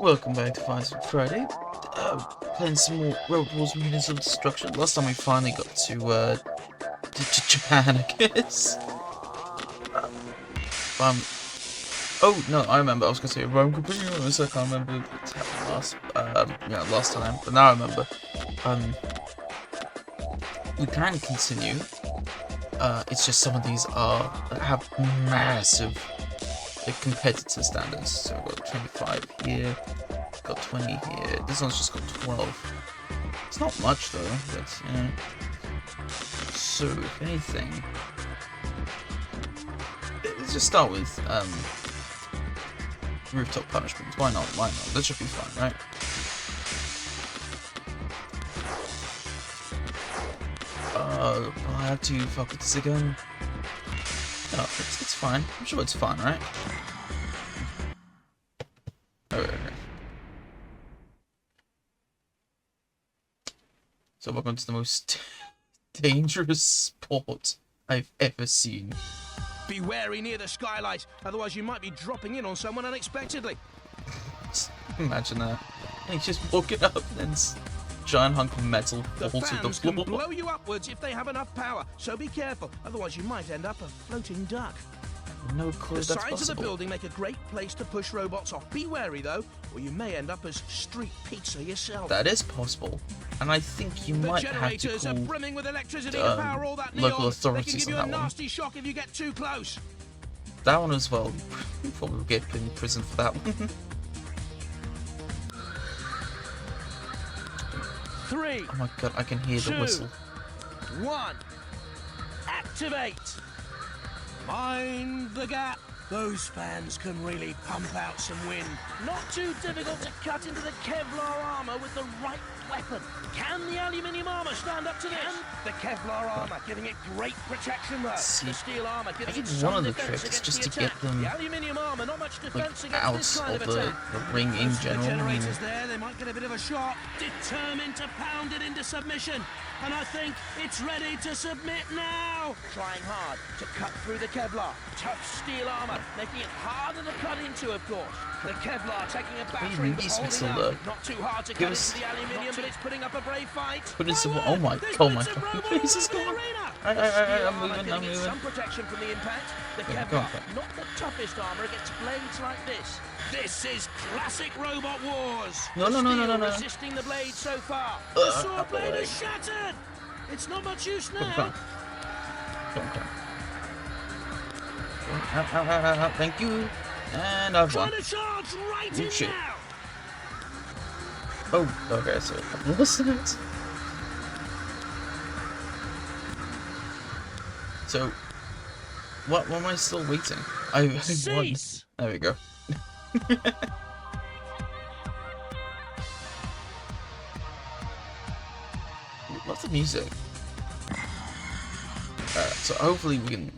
Welcome back to Fightin Friday. Playing some more Robot Wars Meanings of Destruction. Last time we finally got to Japan, I guess. Oh no, I remember. I was gonna say Rome completely wrong. So I can't remember what happened last time. But now I remember. We can continue. It's just some of these have massive competitor standards. So we've got 25 here, got 20 here. This one's just got 12. It's not much though, but yeah. So if anything, let's just start with rooftop punishments. Why not? Why not? That should be fun, right? I have to fuck with this again. No, it's fine. I'm sure it's fine, right? Okay. So welcome to the most dangerous sport I've ever seen. Be wary near the skylight, otherwise you might be dropping in on someone unexpectedly. Imagine that. And he's just walking up and then giant hunk of metal falls to the fans floor. can blow you upwards if they have enough power, so be careful, otherwise you might end up a floating duck. No clue The that's sides possible. of the building make a great place to push robots off. Be wary though, or you may end up as street pizza yourself. That is possible, and I think you might have to generators are call brimming with electricity to power all that neon. local authorities they can give on you that a one. nasty shock if you get too close. That one as well. You'll probably get in prison for that one. 3, Oh my god, I can hear the 2, whistle. 1, activate. Mind the gap. Those fans can really pump out some wind. Not too difficult to cut into the Kevlar armor with the right weapon. Can the aluminium armor stand up to this? The Kevlar armor giving it great protection though. See, The steel armor I giving think it some one of the defense tricks is against just the to get attack. them The aluminium armor not much defense against out this kind of of the attack. ring in Close to the general. I mean, generators there, they might get a bit of a shock. Determined to pound it into submission. And I think it's ready to submit now. Trying hard to cut through the Kevlar. Tough steel armor, making it harder to cut into, of course. The Kevlar taking a battering, but holding out. Not too hard to cut into the aluminium, but it's putting up a brave fight. Put in some. Oh my god, face is gone. I'm moving. Some protection from the impact. The Yeah, Kevlar, not the toughest armor against blades like this. This is classic Robot Wars. No. Resisting the blade so far. The saw blade is shattered. It's not much use now. Don't come. Ow. Thank you. And I've won. Trying to charge right in shit. now. Oh, okay, so I've lost it. So, what am I still waiting? I won. Cease. There we go. Lots of music. So hopefully we can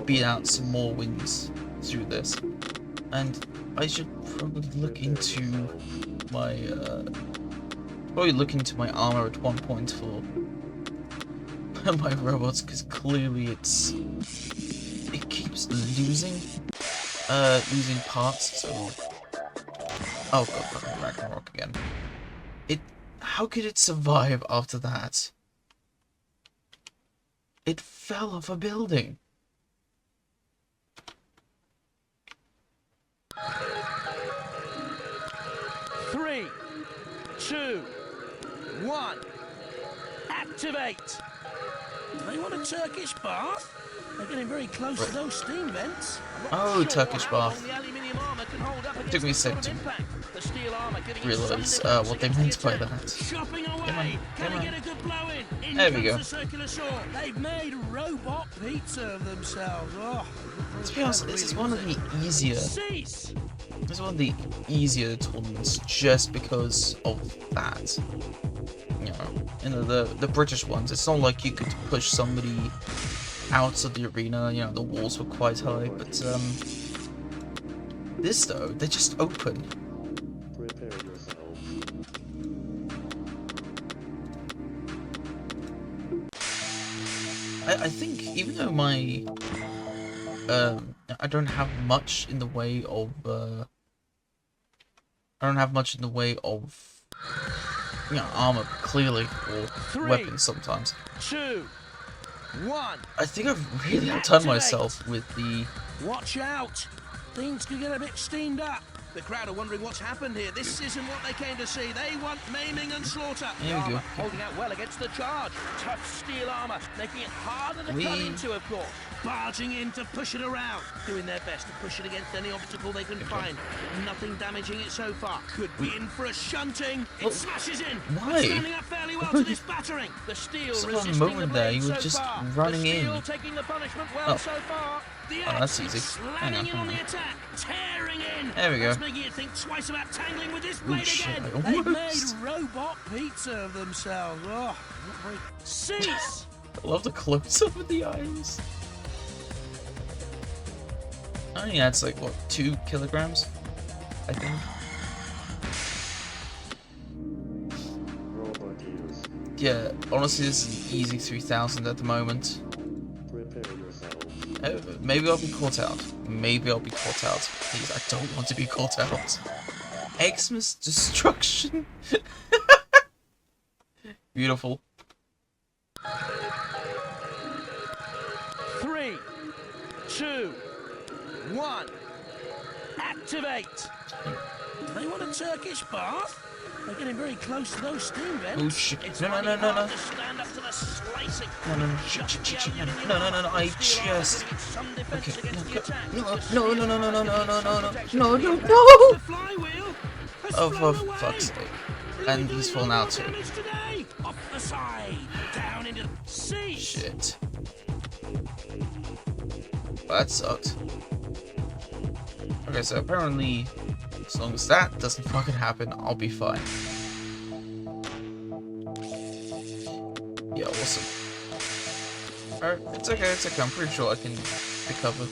beat out some more wins through this. And I should probably look into my armor at one point for my robots, because clearly it keeps losing parts. So oh god, fucking Ragnarok again. How could it survive after that? It fell off a building. Three, 2, 1, activate. They want a Turkish bath? They're getting very close to those steam vents. Oh, Turkish bath. Took me a sec sec to realise what they meant by that. Chopping Come away. on. Get a good blow in. There we go. The circular saw. They've made robot pizza of themselves. Oh, To be honest, this is one of the easier. Cease. This is one of the easier tournaments just because of that. You know, the British ones. It's not like you could push somebody out of the arena. You know, the walls were quite high, but this though, they're just open. I think even though my I don't have much in the way of I don't have much in the way of, you know, armor, clearly, or 3, weapons sometimes. 2, 1. I think I've really outdone myself with the... Watch out! Things could get a bit steamed up. The crowd are wondering what's happened here. This isn't what they came to see. They want maiming and slaughter. Here we go. Holding out well against the charge. Tough steel armor, making it harder to cut into, of course. Barging in to push it around. Doing their best to push it against any obstacle they can find. Nothing damaging it so far. Could be in for a shunting. It smashes in. Why? Standing up fairly well to this battering. The steel Saw a resisting moment the there, blade you were so just far. running the steel in. taking the punishment well so far. The axe that's easy. slamming in on the attack, tearing in. There we go. That's making you think twice about tangling with this blade shit, again. I They've made almost- robot pizza of themselves. Oh, not very... Cease! I love the close-up of the eyes. I think that's like, what, 2 kilograms? I think. Yeah, honestly, this is an easy 3,000 at the moment. Maybe I'll be caught out. Maybe I'll be caught out. Please, I don't want to be caught out. Xmas destruction. Beautiful. 3, 2, 1. Activate. Do they want a Turkish bath? They're getting very close to those steam vents. Oh shit! It's No! hard to stand up to the slicing. No! I just. Some defense Okay. against the attack. No! No! The flywheel has Oh, flown for away. fuck's sake! And he's fallen out too. Damage today. Off the side, down into the sea. Shit. That sucked. Okay, so apparently, as long as that doesn't fucking happen, I'll be fine. Yeah, awesome. Alright, it's okay, it's okay. I'm pretty sure I can recover.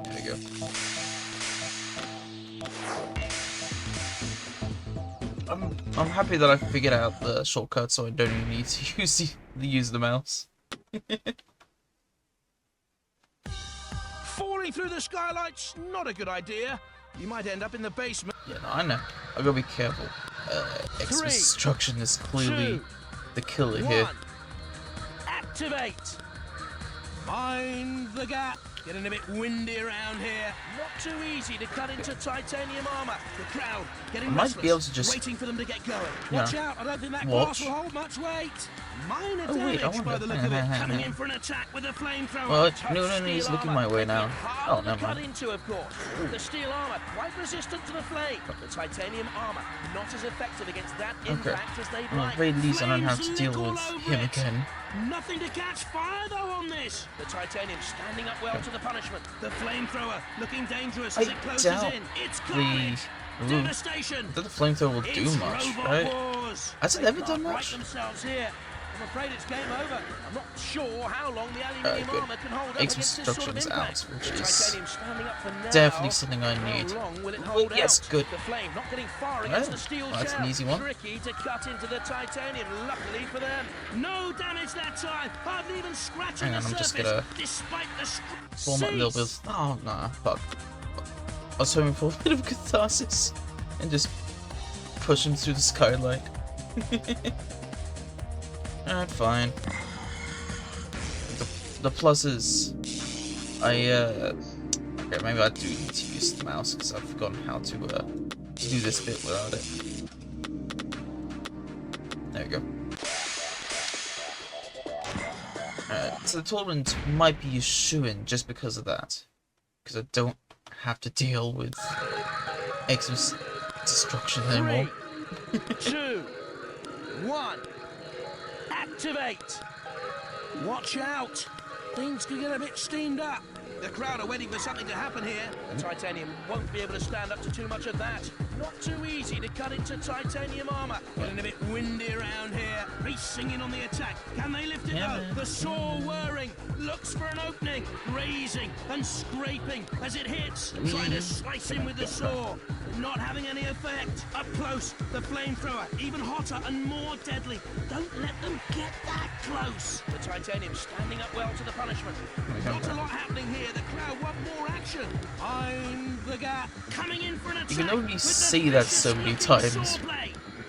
There we go. I'm happy that I figured out the shortcut, so I don't even need to use the mouse. Falling through the skylight's not a good idea. You might end up in the basement. Yeah, no, I know. I gotta be careful. Xmas 3, destruction is clearly 2, the killer 1. here. Activate. Mind the gap. Getting a bit windy around here. Not too easy to cut into titanium armor. The crowd getting I might restless, be able to just- waiting for them to get going. Yeah. Watch out! I don't think that Watch. glass will hold much weight. Minor Oh, wait, damage I by wonder. the look of it. Coming in for an attack with a flamethrower. Well, Tough no, steel he's looking armor, my way making now. it harder Oh, to never cut mind. into, of course. The steel armor quite resistant to the flame. The titanium armor not as effective against that Okay. impact as they'd Well, like. at the very least, I don't have to Flames deal lit all with over him it. again. Nothing to catch fire though on this. The titanium standing up well to the punishment. The flamethrower looking dangerous as I it closes doubt in. It's the- carnage. Ooh. Devastation. That the flamethrower will do It's much, robot right? wars. Has it They ever done can't right much? themselves here. I'm afraid it's game over. I'm not sure how long the aluminium good. armor can hold up Xmas against this sort of destruction's impact. out, which The is titanium standing up for now. definitely something I need. How long will it Well, hold yes, out? good. The flame not getting far Right. against the steel Well, that's an shell. easy one. Tricky to cut into the titanium. Luckily for them, no damage that time. Hardly even scratching Hang on, the I'm just surface. gonna Despite the Form a little bit. Oh, nah, fuck. I was hoping for a bit of catharsis and just push him through the skylight. Alright, fine. The plus is, okay, maybe I do need to use the mouse because I've forgotten how to do this bit without it. There we go. So the tournament might be a shoo-in just because of that, because I don't have to deal with Xmas destruction anymore. 3, 2, 1. Activate. Watch out. Things could get a bit steamed up. The crowd are waiting for something to happen here. The titanium won't be able to stand up to too much of that. Not too easy to cut into titanium armor. Getting a bit windy around here. Racing in on the attack. Can they lift it up? The saw whirring. Looks for an opening. Grazing and scraping as it hits. Trying to slice him with the saw. Not having any effect. Up close, the flamethrower, even hotter and more deadly. Don't let them get that close. The titanium standing up well to the punishment. Not a lot happening here. The crowd want more action. I'm the gap. Coming in for an attack. You can only see that so many times.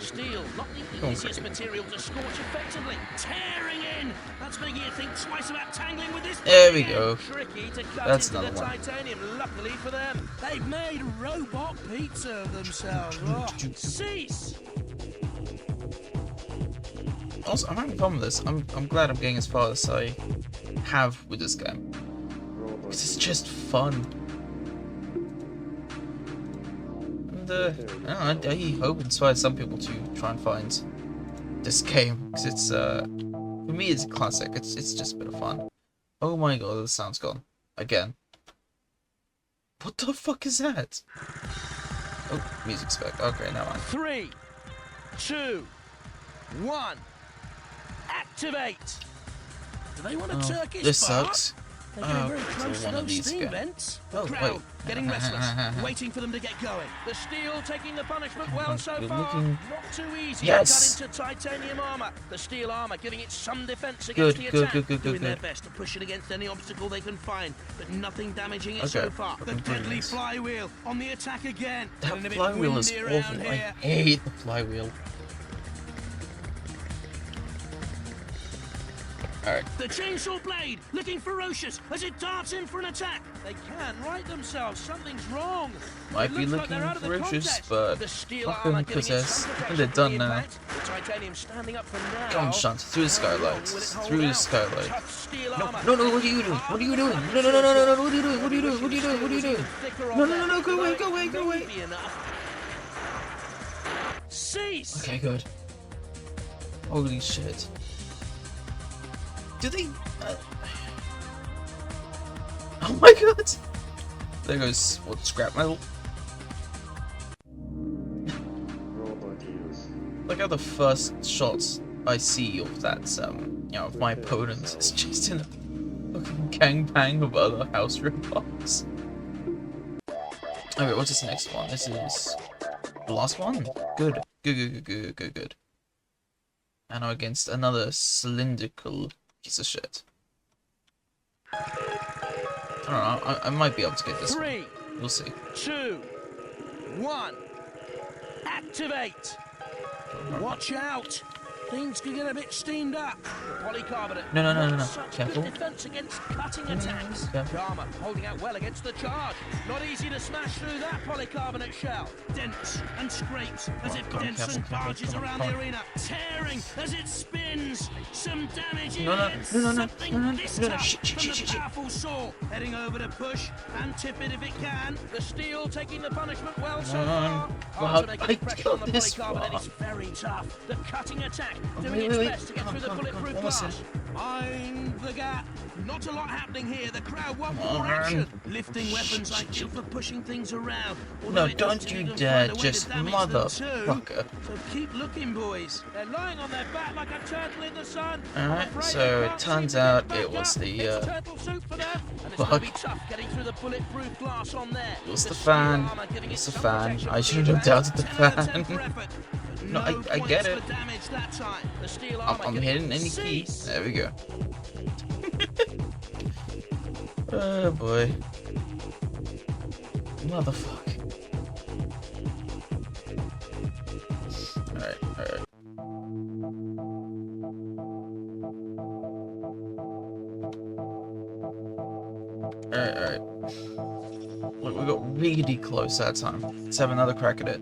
Steel, not the easiest material to scorch effectively. Tearing in. That's making you think twice about tangling with this. There we go. Tricky to cut That's into the another one. titanium. Luckily for them, they've made robot pizza of themselves. Oh, cease. Also, I'm having fun with this. I'm glad I'm getting as far as I have with this game. Because it's just fun. And I hope it inspires some people to try and find this game. Because it's, for me, it's a classic. It's just a bit of fun. Oh my god, the sound's gone. Again. What the fuck is that? Oh, music's back. Okay, now on. 3, 2, 1. Activate. Do they want a Turkish this bar? sucks. They're getting very it's close to one of those these steam again. vents. Oh, The crowd wait. getting restless, waiting for them to get going. The steel taking the punishment well so You're far. looking- Not too easy Yes. to cut into titanium armor. The steel armor giving it some defense against the attack. Doing their best to push it against any obstacle they can find, but nothing damaging it so far. The deadly flywheel on the attack again. That Getting a bit flywheel is windy awful. around I here. hate the flywheel. Alright. The chainsaw blade looking ferocious as it darts in for an attack. They can right themselves. Something's wrong. Might be Looks like looking they're out of the ferocious, contest. but The steel fuck armor them giving it possess. some protection They're from done the now. impact. The titanium standing up for now. Come on, Shunt, through the skylights. Will it hold Through the out? skylight. Tough steel No, armor. no, no, what are you doing? What are you doing? No, no, no, no, no, no, what are you doing? What are you doing? What are you doing? What are you doing? What are you doing? No, no, no, no, go away, go away, go away. Cease. Okay, good. Holy shit. Do they... Oh my god! There goes, what, scrap metal? Like how the first shot I see of that, you know, of my opponent is just in a fucking gangbang of other house robots. Okay, what's this next one? This is the last one? Good. Good. And I'm against another cylindrical piece of shit. I don't know, I might be able to get this 3, one. We'll see. 2, 1. Activate. Watch out. Things could get a bit steamed up. Polycarbonate. No. Such Careful. good defense against cutting attacks. Careful. Armor holding out well against the charge. Not easy to smash through that polycarbonate shell. Dents and scrapes as it dents and barges around the arena. Tearing as it spins. Some damage in it. Something this tough from the powerful saw. Heading over to push and tip it if it can. The steel taking the punishment well so far. Hard to make any pressure on the polycarbonate. It's very tough. The cutting attack doing its best to get through the bulletproof glass. Mind the gap. Not a lot happening here. The crowd want more action. Lifting weapons ideal for pushing things around. No, don't you dare, just motherfucker. So keep looking, boys. They're lying on their back like a turtle in the sun. Alright, so it turns out it was the, turtle soup for them. And it's gonna be tough getting through the bulletproof glass on there. It was the fan. It's the fan. I shouldn't have doubted the fan. No, I get it. I'm hitting any key. There we go. Oh boy. Motherfucker. Alright. Alright. Look, we got really close that time. Let's have another crack at it.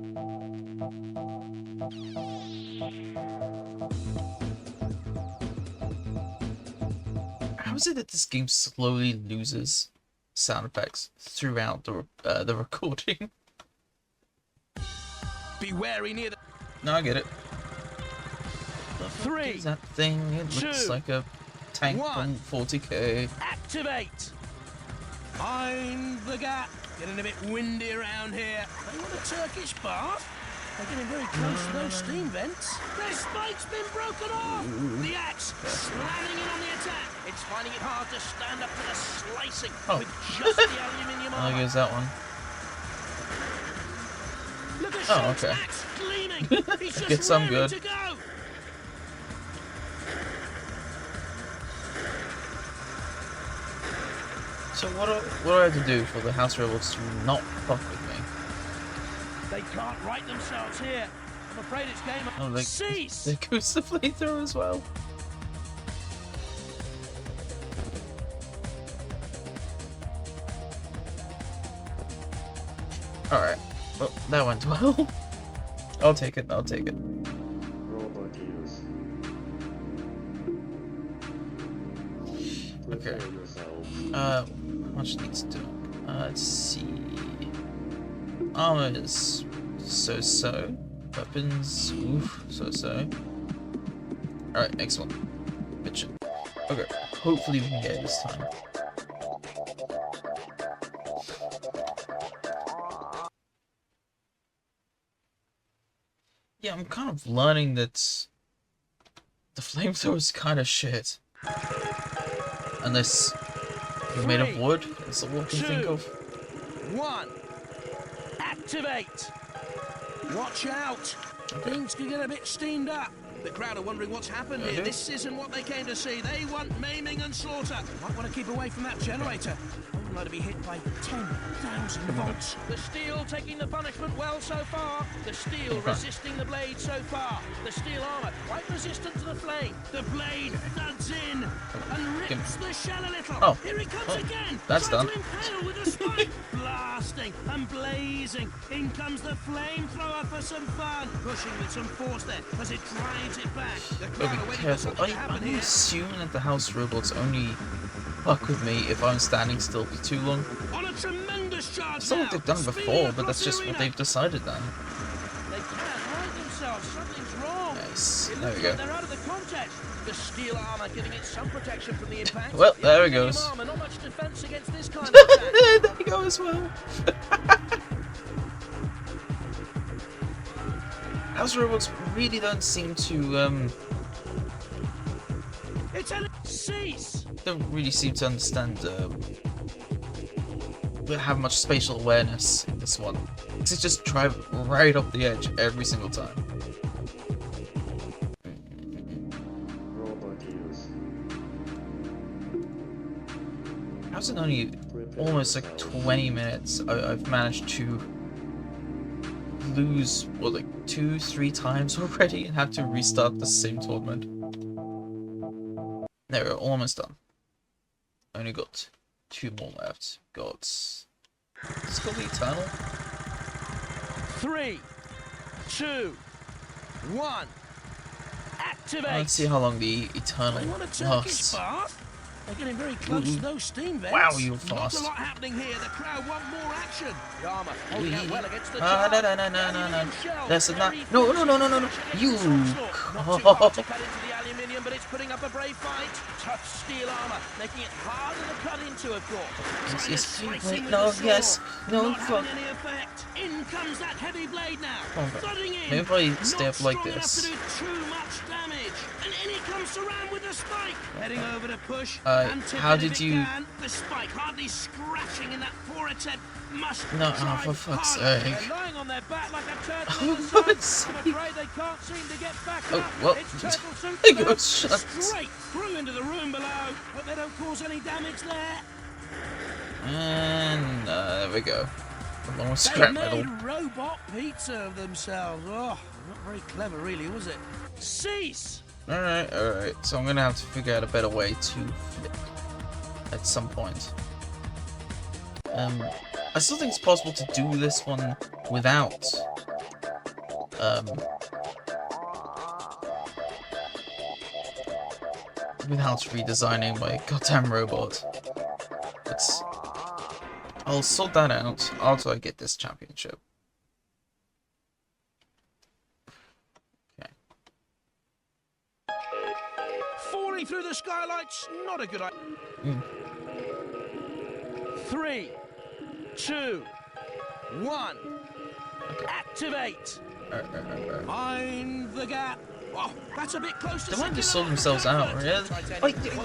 How is it that this game slowly loses sound effects throughout the recording? Be wary near the... No, I get it. 3, Is that thing? It looks 2, like a tank 1. from 40k. Activate. Mind the gap. Getting a bit windy around here. They want a Turkish bath? They're getting very close to those steam vents. Their spike's been broken off! The axe slamming in on the attack. It's finding it hard to stand up to the slicing with just the aluminium There armor. goes that one. Look at Oh, Shank's okay. axe gleaming. He's just Guess I'm raring good. to go. So what do I have to do for the house robots to not fuck with me? They can't right themselves here. I'm afraid it's game Oh, they cease. there goes the flamethrower as well. Alright. Well, that went well. I'll take it, I'll take it. Okay. How much needs to do? Let's see. Armor is so-so. Weapons, oof, so-so. Alright, excellent. Good shit. Okay, hopefully we can get it this time. Yeah, I'm kind of learning that the flamethrower is kind of shit. Unless you're made of wood, that's all I can think of. 1. Activate. Watch out. Things can get a bit steamed up. The crowd are wondering what's happened here. This isn't what they came to see. They want maiming and slaughter. Might want to keep away from that generator. I wouldn't like to be hit by 10,000 volts. The steel taking the punishment well so far. The steel resisting the blade so far. The steel armor quite resistant to the flame. The blade thuds in and rips the shell a little. Oh. Here it comes again. That's Trying done. to impale with a spike. Blasting and blazing. In comes the flamethrower for some fun. Pushing with some force there as it drives it back. The crowd But are be waiting for careful. something to happen I'm here. assuming that the house robots only fuck with me if I'm standing still for too long. On a tremendous charge It's not what now. they've done Speeding before, but across that's the just what arena. they've decided then. They can't hide themselves. Something's wrong. Nice. It There looks we like go. they're out of the contest. The steel armor giving it some protection from the impact. Well, The there it aluminium goes. Armor, not much defense against this kind of attack. There you go as well. House robots really don't seem to It's a cease. don't really seem to understand have much spatial awareness in this one. Because they just drive right off the edge every single time. How's it only almost like 20 minutes? I've managed to lose, what, like 2-3 times already and have to restart the same tournament. There, we're almost done. Only got 2 more left. Got... It's called the Eternal. 3, 2, 1. Activate. Let's see how long the Eternal They want a Turkish lasts. bath. They're getting very close to those steam vents. Wow, you're Not fast. a lot happening here. The crowd want more action. The armor holding out well against the No, charge. no. Aluminium shell, That's not. very No. fast You. against the onslaught. Not too hard to cut into the aluminium, but it's putting up a brave fight. Tough steel armor, making it harder to cut into, of course. Yes, Trying to slice wait, in with no, the saw. yes, no, Not fuck. having any effect. In comes that heavy blade now. Oh, God. Thudding in. Maybe if I stay Not up like strong enough this. to do too much damage. And in he comes Saran with the spike. Heading over to push. and tip how it if did it you- can. The spike hardly scratching in that poor attempt. Must No, drive for fuck's harder. sake. They're lying on their back like a turtle Oh, in the sun. for fuck's I'm sake. afraid they can't seem to get back Oh, up. well, It's turtle soup there for them. goes shots. Straight through into the room below. But they don't cause any damage there. And there we go. Along with They scrap made metal. robot pizza of themselves. Oh, not very clever, really, was it? Cease. Alright. So I'm gonna have to figure out a better way to flip at some point. I still think it's possible to do this one without without redesigning my goddamn robot. But I'll sort that out after I get this championship. Okay. Falling through the skylights, not a good idea. 3, 2, 1. Activate. Mind the gap. Oh, that's a bit close to They might just singular. sort themselves out, really.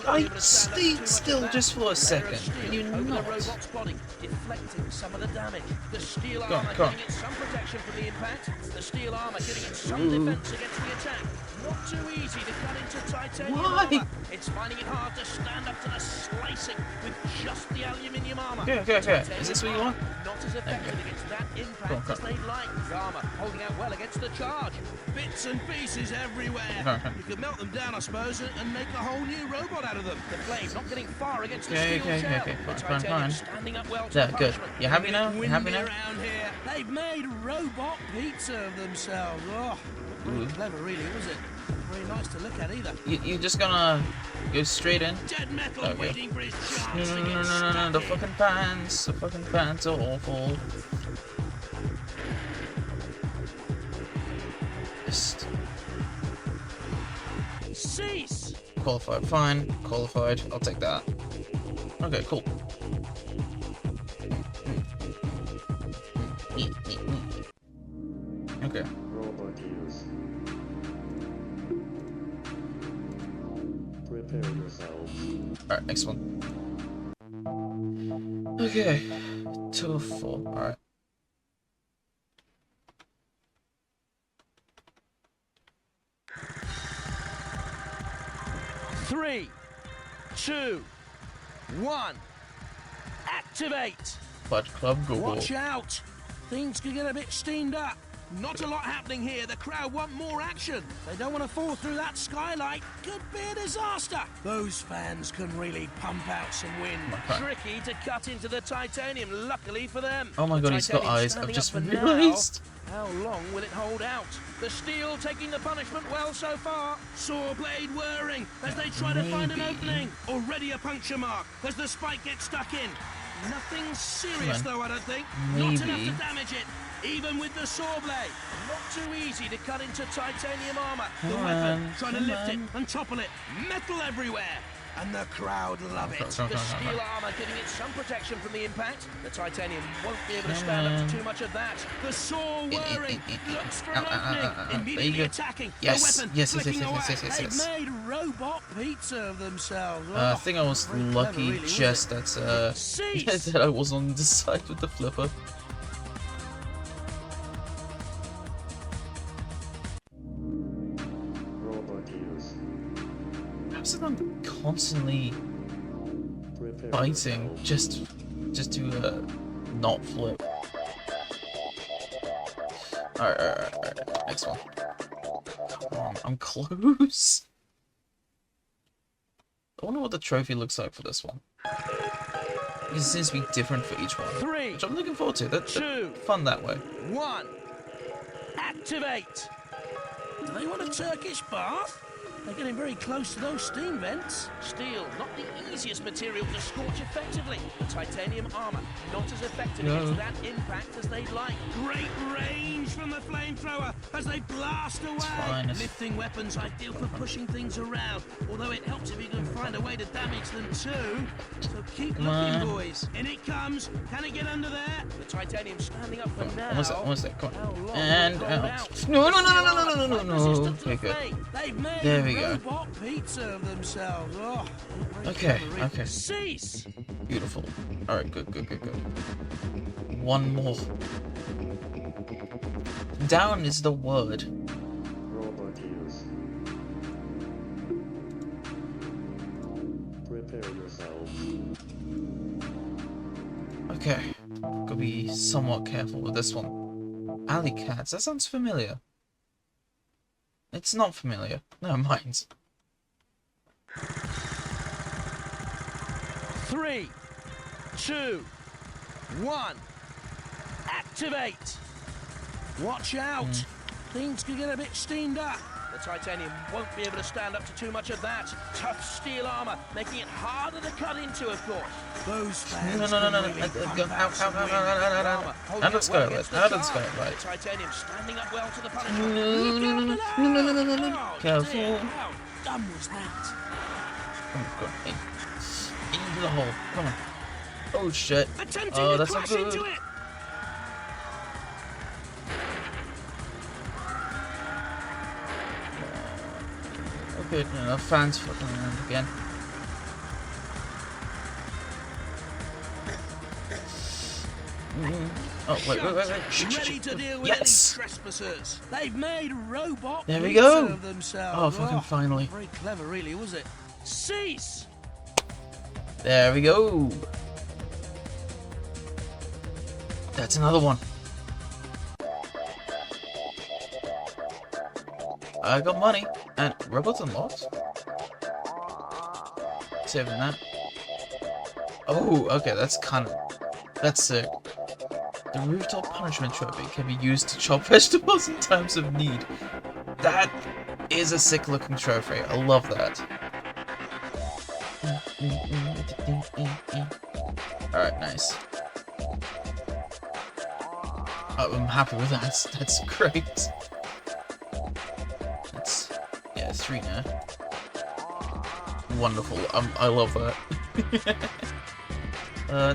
I stayed stayed still just for a second. You over not. the robot's body, deflecting some of the damage. The steel Go on, armor go on. giving it some protection from the impact. The steel armor giving it some defense against the attack. Not too easy to cut into titanium Why? armor. It's finding it hard to stand up to the slicing with just the aluminium armor. Okay. Is this what you want? Not as effective against that impact as they'd like. The armor holding out well against the charge. Bits and pieces everywhere. You could melt them down, I suppose, and make a whole new robot out of them. The flame not getting far against the steel shell. The titanium Fine. standing up well to Yeah, the good. punishment. You happy now? You happy now? Around here. They've made robot pizza of themselves. Oh, not very clever, really, was it? Very nice to look at either. You're just gonna go straight in? Dead metal waiting for his chance No, to no, get no, stuck the in. fucking fans are awful. Just Cease. qualified, fine, qualified. I'll take that. Okay, cool. Okay. Robot use. Prepare yourselves. Alright, next one. Okay. 2 of 4. Alright. Three, 2, 1. Activate. Fudge Club Google. Watch out. Things could get a bit steamed up. Not a lot happening here. The crowd want more action. They don't want to fall through that skylight. Could be a disaster. Those fans can really pump out some wind. Okay. Tricky to cut into the titanium, luckily for them. Oh my The god, he's got titanium eyes. I've standing just up for now. realized. How long will it hold out? The steel taking the punishment well so far. Saw blade whirring as they try to find an Maybe. opening. Already a puncture mark as the spike gets stuck in. Nothing serious Come on. though, I don't think. Not enough Maybe. to damage it. Even with the saw blade. Not too easy to cut into titanium armor. The Come weapon on, trying to come lift it on. and topple it. Metal everywhere. And the crowd love it. Come on. The steel armor giving it some protection from the impact. The titanium won't be able to stand up to too much of that. The saw whirring. Looks for an opening. There you Immediately go. attacking. Yes, The weapon yes. flicking away. Yes. They've made robot pizza of themselves. I Oh, think I was very lucky clever, really, just wasn't that, Cease. that I was on the side with the flipper. Robot use. Perhaps I'm constantly Prepare fighting yourselves. just to not flip. Alright. Next one. Come on, I'm close. I wonder what the trophy looks like for this one. It seems to be different for each one. 3, Which I'm looking forward to. That's 2, fun that way. 1. Activate. Do they want a Turkish bath? They're getting very close to those steam vents. Steel, not the easiest material to scorch effectively. The titanium armor, not as effective No. against that impact as they'd like. Great range from the flamethrower as they blast away. fine. Lifting weapons ideal for pushing things around, although it helps if you can find a way to damage them too. So keep Come looking, on. boys. In it comes. Can it get under there? The titanium standing up for now. Almost there. Come How on. long And will it hold out. out? No. Resistant to the Okay, good. flame. They've made There we go. robot pizza of themselves. Oh, very Okay, clever, okay. Cease. Beautiful. Alright, good. One more. Down is the word. Robot use. Prepare yourselves. Okay. Gotta be somewhat careful with this one. Alley cats, that sounds familiar. It's not familiar. Never mind. 3, 2, 1. Activate. Watch out. Things could get a bit steamed up. The titanium won't be able to stand up to too much of that. Tough steel armor, making it harder to cut into, of course. Those fans No. can really Go, pump out some wind. out. Holding Out of it well skylight, against the out of charge. skylight. The titanium standing up well to the punishment. No. Oh, Careful. dear, how dumb was that? Oh god. Into the hole. Come on. Oh shit. Attempting Oh, to that's not crash good. into it. Okay, no, fans fucking around again. Oh, wait. Shit. Ready to deal with Yes! any trespassers. They've made robot There we pizza go! of themselves. Oh, fucking finally. Very clever, really, was it? Cease! There we go! That's another one. I got money. And robots unlocked? Saving that. Oh, okay, that's sick. The rooftop punishment trophy can be used to chop vegetables in times of need. That is a sick looking trophy. I love that. Alright, nice. Oh, I'm happy with that. That's great. Yeah, 3 now. Wonderful. I love that.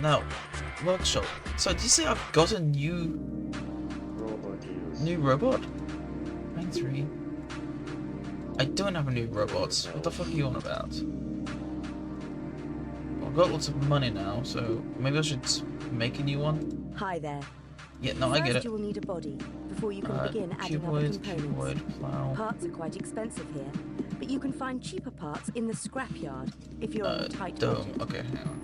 Now, workshop. So, did you say I've got a new robot? 93. I don't have a new robot. What the fuck are you on about? Well, I've got lots of money now, so maybe I should make a new one. Hi there. Yeah, no, I get First, it. you will need a body before you can begin adding other components. Plow. Parts are quite expensive here, but you can find cheaper parts in the scrapyard if you're on a tight dome. budget. Okay, hang on.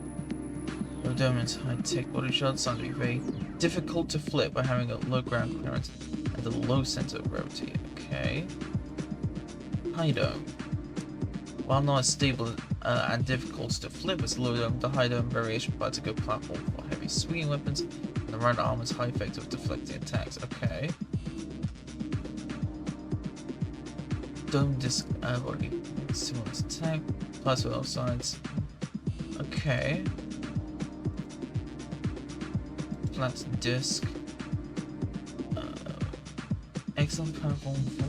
The dome is high-tech body shot. Sounds to be very difficult to flip by having a low ground clearance and a low center of gravity. Okay. High dome. While not as stable and difficult to flip as low dome, the high dome variation provides a good platform for heavy swinging weapons, and the round arm is high effect of deflecting attacks. Okay. Dome disc body similar to attack, plus with all sides. Okay. Flat disc. Excellent platform for...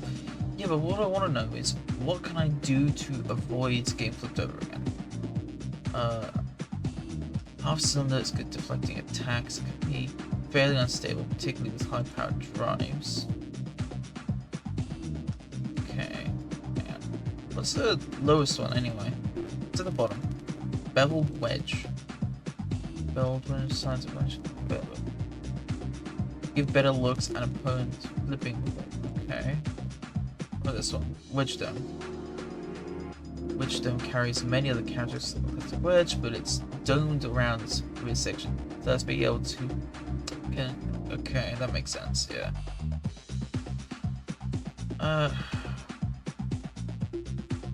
Yeah, but what I want to know is, what can I do to avoid getting flipped over again? Half cylinder is good deflecting attacks. It can be fairly unstable, particularly with high-powered drives. Okay. Yeah. What's the lowest one anyway? To the bottom. Beveled wedge. Beveled wedge, sides of wedge. Give better looks and opponent flipping. Okay. What is this one? Wedge dome. Wedge dome carries many other characteristics of the wedge, but it's domed around its rear section. So let's be able to. Okay, that makes sense. Yeah.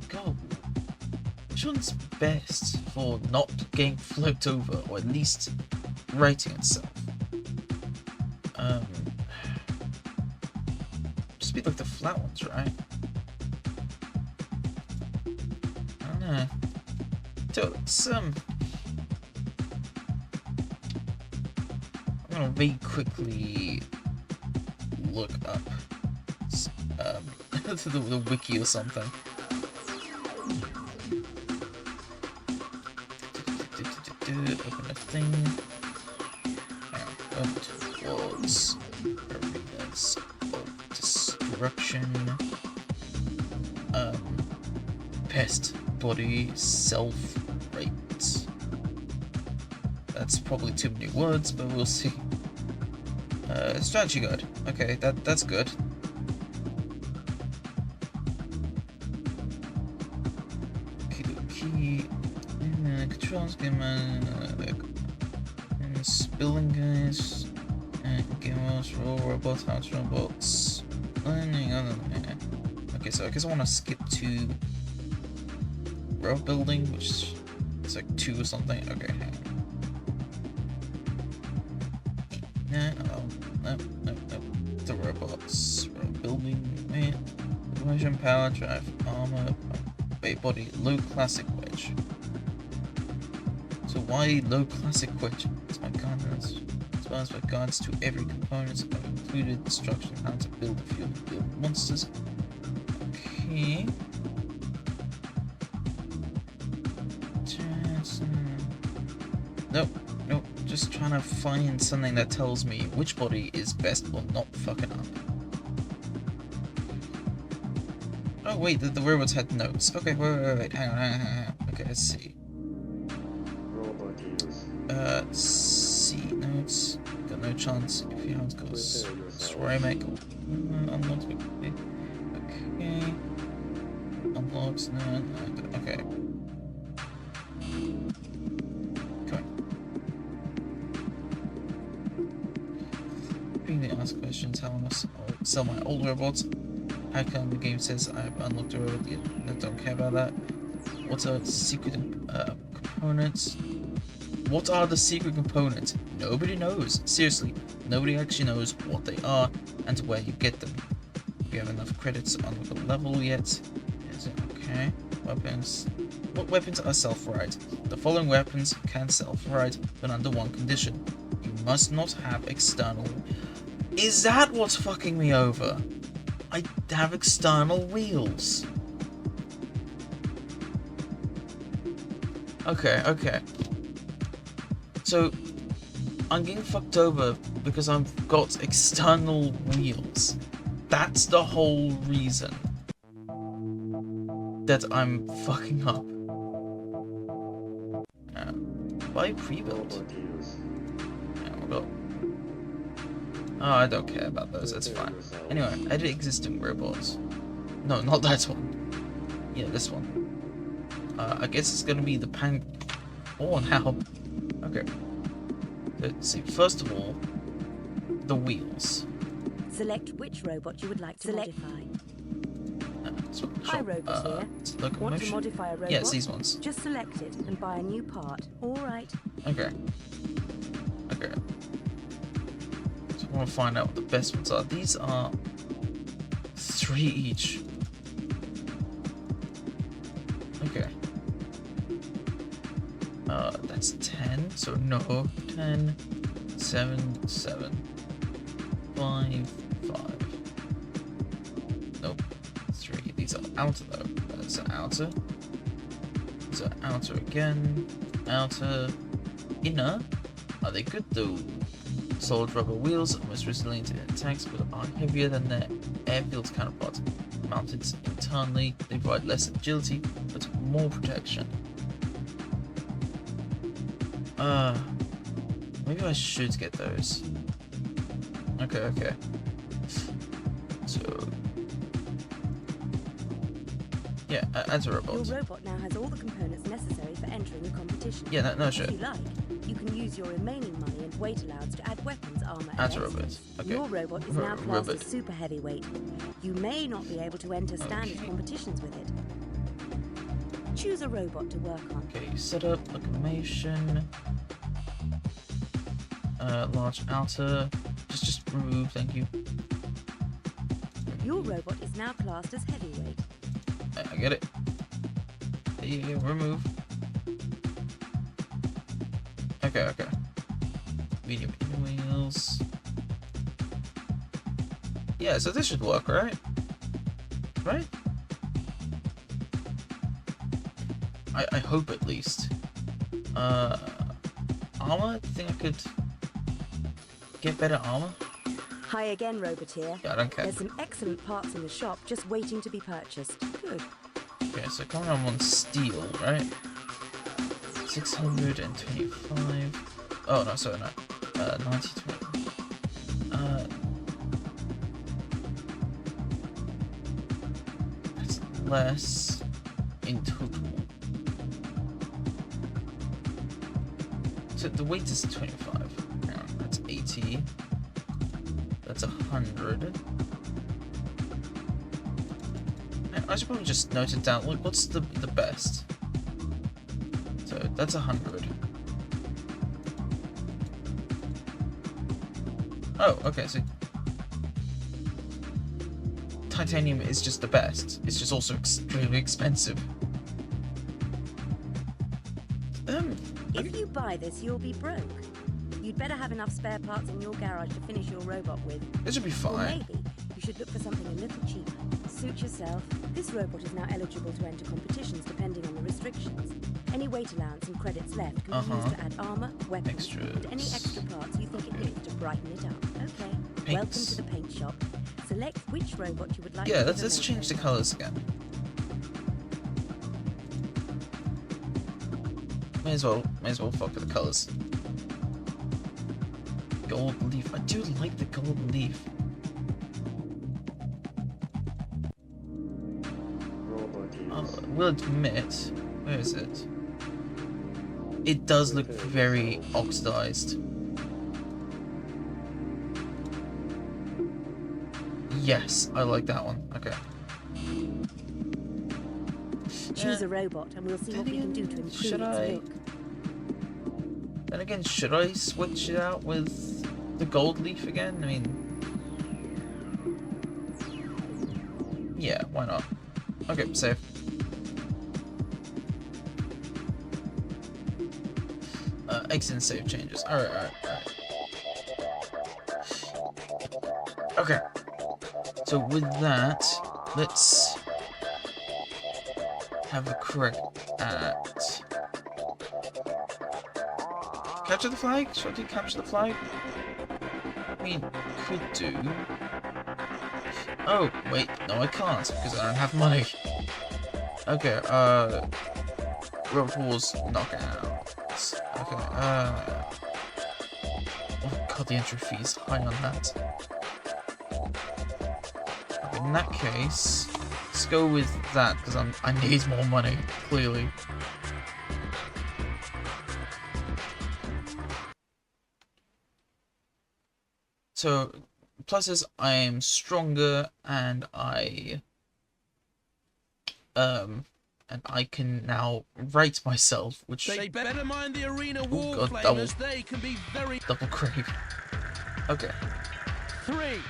God, which one's best for not getting flipped over, or at least righting itself? Just be like the flat ones, right? I don't know. So it's I'm gonna very quickly look up the wiki or something. Open a thing. Towards arenas of destruction. Pest, body, self, rate. That's probably too many words, but we'll see. Strategy guide. Okay, that's good. Key. Controls, game, spilling guys. Gamers, robots, house robots. Learning other than. Okay, so I guess I want to skip to road building, which is like 2 or something. Okay, hang on. No. The robots. Road building, man. Version, power, drive, armor, bait body, low classic wedge. So why low classic wedge? It's my guidance. As well as my guides to every component. I've included instruction on how to build a field of build monsters. Okay. Nope. just trying to find something that tells me which body is best or not fucking up. Oh wait, the robots had notes. Okay, wait, hang on. Okay, let's see. Robot use. C notes. Got no chance if you haven't got a ceramic. Unlocked. Okay. Unlocked. No. Okay. Come on. Being the ask questions, how I must sell my old robots. How come the game says I have unlocked a robot yet I don't care about that? What are the secret components? What are the secret components? Nobody knows. Seriously, nobody actually knows what they are and where you get them. Do you have enough credits to unlock a level yet? Is it okay? Weapons. What weapons are self-right? The following weapons can self-right, but under one condition. You must not have external... Is that what's fucking me over? I have external wheels. Okay. So, I'm getting fucked over because I've got external wheels. That's the whole reason that I'm fucking up. Buy pre-built. Robot use. Oh, I don't care about those, that's fine. Anyway, edit existing robots. No, not that one. Yeah, this one. I guess it's gonna be the Pang... Oh, now. Okay. Let's see, first of all, the wheels. Select which robot you would like to modify. This one. Hi, Robot here. Locomotion. Want to modify a robot? Yes, these ones. Just select it and buy a new part. All right. Okay. So I want to find out what the best ones are. These are 3 each. Okay. That's 10. So no. 10, 7, 7, 5, 5. Nope. 3. These are outer though. That's an outer. These are outer again. Outer. Inner. Are they good though? Solid rubber wheels are most resilient to attacks but are heavier than their airfield counterparts. Mounted internally, they provide less agility but more protection. Maybe I should get those. Okay. So, yeah, as a robot. Your robot now has all the components necessary for entering the competition. Yeah, no shit. If you like, you can use your remaining money and weight allowance to add weapons, armor, As a and robot. extras. Okay. Your robot is now classed Robot. as super heavyweight. You may not be able to enter standard competitions with it. Choose a robot to work on. Okay, setup, locomotion, large outer. Just remove, thank you. Your robot is now classed as heavyweight. I get it. Yeah, remove. Okay. Medium inner wheels. Yeah, so this should work, right? Right? I hope at least. Armor? Do you think I could get better armor? Hi again, Roboteer. Yeah, I don't care. There's some excellent parts in the shop just waiting to be purchased. Good. Okay, so coming on steel, right? 625. Oh, no, sorry, no. 90. That's less in total. So the weight is 25. Hang on, that's 80. That's 100. I should probably just note it down. What's the best? So that's 100. Oh, okay. So titanium is just the best. It's just also extremely expensive. If you buy this, you'll be broke. You'd better have enough spare parts in your garage to finish your robot with. This should be Or fine. maybe you should look for something a little cheaper. Suit yourself. This robot is now eligible to enter competitions depending on the restrictions. Any weight allowance and credits left can be used to add armor, weapons, and any extra parts you think it needs to brighten it up. Okay. Welcome to the paint shop. Select which robot you would like to Yeah, give a let's change the makeover. colors again. May as well fuck with the colors. Gold leaf. I do like the gold leaf. I will admit, where is it? It does look very oxidized. Yes, I like that one. Okay. Choose a robot and we'll see what we can do to improve Should its I? look. Then again, should I switch it out with the gold leaf again? I mean, yeah, why not? Okay, save. Exit and save changes. Alright. Okay. So with that, let's have a correct at capture the flag? Should I do capture the flag? I mean, could do. Oh, wait, no I can't, because I don't have money. Okay, Road Wars knockout. Okay, oh god, the entry fee's high on that. Okay, in that case, let's go with that, because I need more money, clearly. So, plus is I am stronger, and I can now rate myself, which They better mind the arena wall, god, Playin, double. as they can be very... double crave. Okay. 3,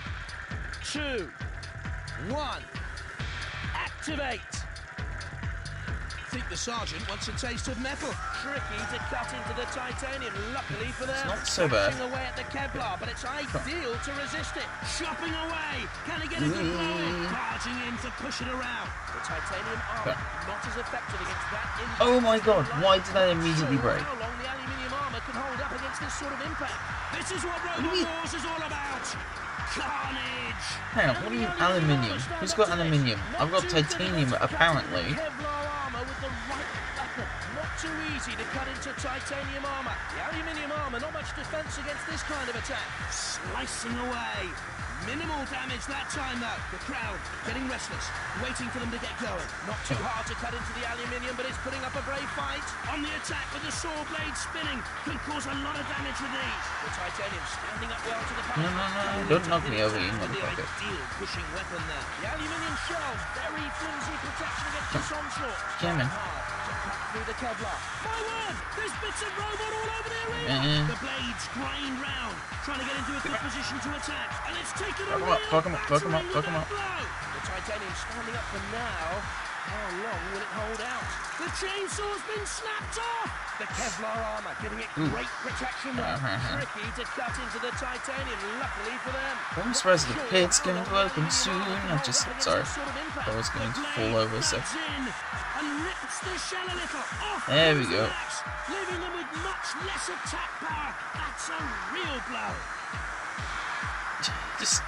2, 1. Activate! I think the sergeant wants a taste of metal. Tricky to cut into the titanium, luckily for them. It's not so bad. Bashing away at the Kevlar, but it's ideal to resist it. Chopping away. Can he get a good blow in? Barging in to push it around. The titanium armor not as effective against that impact. Oh my god, why did I immediately break? How long the aluminium armor can hold up against this sort of impact? This is what Robot Wars is all about. Carnage. Hang on, what do you mean aluminium? Who's got aluminium? I've got titanium, apparently. Kevlar armor with the right weapon. Not too easy to cut into titanium armor. The aluminium armor, not much defense against this kind of attack. Slicing away. Minimal damage that time though. The crowd getting restless, waiting for them to get going. Not too hard to cut into the aluminium, but it's putting up a brave fight. On the attack with the saw blade spinning. Could cause a lot of damage with these. The titanium standing up well to the punch. No, don't knock me over, you The motherfucker. ideal pushing weapon there. The aluminium shells, very flimsy protection against this onslaught. Jamming. Hard to cut through the Kevlar. My word! There's bits of robot all over the arena. The blades grind round, trying to get into a good position to attack, and it's taken a real Fuck him up, fuck him up, battering fuck him with up. that blow. The titanium standing up for now. How long will it hold out? The chainsaw's been snapped off! The Kevlar armor giving it great protection there. Tricky to cut into the titanium, luckily for them. I'm surprised the pit's going to open soon. I'm just, sorry. I was going to fall over a sec. There we go. Leaving them with much less attack power. That's a real blow. Just...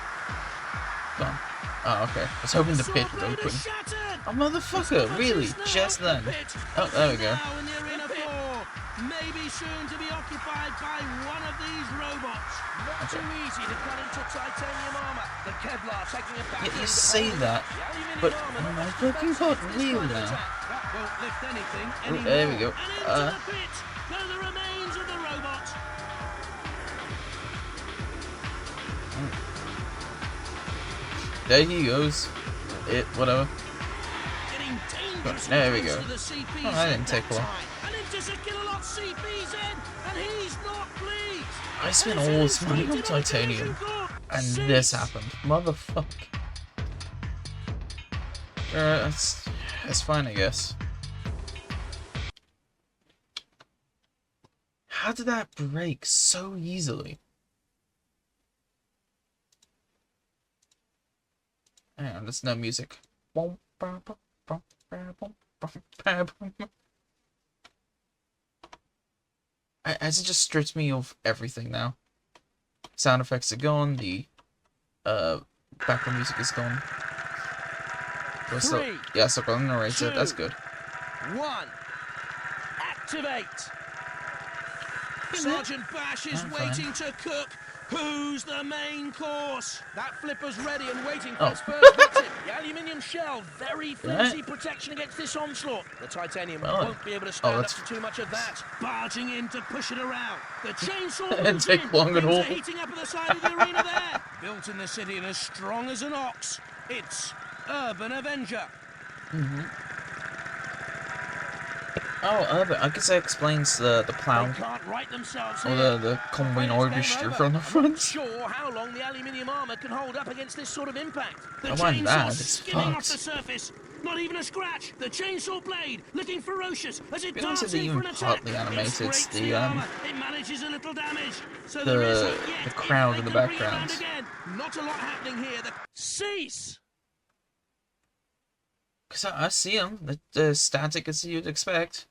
Gone. Oh, okay. I was hoping the pit would open. Oh, motherfucker, really? Just then. Oh, there we go. Maybe soon to be occupied by one of these robots. Not too easy to cut into titanium armor. The Kevlar taking a back. Yeah, you say that, but oh my fucking god, real now. That won't lift anything Oh, anymore. there we go. And into the pit go the remains of the robot. There he goes. Whatever. Getting dangerously There we close go. to the CP's Oh, that didn't head take that long. time. And into the Kilolot CP's head, and he's not pleased. I spent all this money on titanium, and this happened. Motherfucker. That's fine, I guess. How did that break so easily? Hang on, there's no music. Has it just stripped me of everything now? Sound effects are gone. The background music is gone. Three, yeah, so I've got a narrator. two, That's good. 1. Activate. Sergeant Bash is waiting to cook. Who's the main course? That flipper's ready and waiting for its first victim. The aluminium shell, very flimsy protection against this onslaught. The titanium won't be able to stand up to too much of that. Barging in to push it around. The chainsaw moves in. Things are heating up at the side of the arena there. Built in the city and as strong as an ox. It's Urban Avenger. Oh, Urban. I guess that explains the plow. They can't right themselves Or here. the combine orchestra from the front. Sure how long the aluminium armor can hold up against this sort of impact. The wasn't bad, chainsaw it's skimming off fucked. the surface. Not even a scratch. The chainsaw blade looking ferocious as it Because darts they're in for even an attack. partly animated, It scrapes the armor. It manages a little damage. So there is hope yet. the crowd If in the they can bring it background. around again. Not a lot happening here. Cease. Because I see them. The static as you'd expect.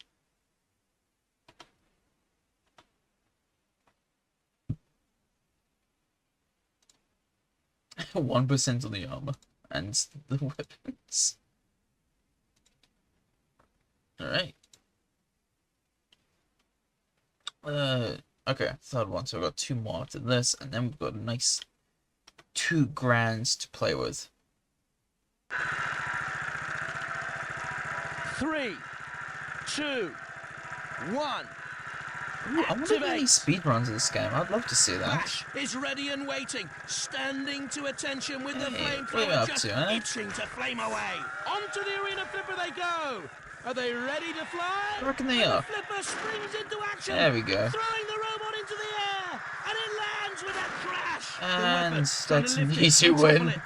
One 1% on the armor and the weapons. Alright. Okay, third one. So we've got 2 more after this, and then we've got a nice 2 grands to play with. 3, 2, 1. Ooh, I wonder if there are any speedruns in this game. I'd love to see that. Bash is ready and waiting, standing to attention with the Hey, what are you flamethrower up just to, eh? itching to flame away. Onto the arena flipper they go. Are they ready to fly? I reckon they And are. The flipper springs into action. There we go. Throwing the robot into the air, and it lands with a crash. And The weapon that's trying to an lift it easy and topple win. it.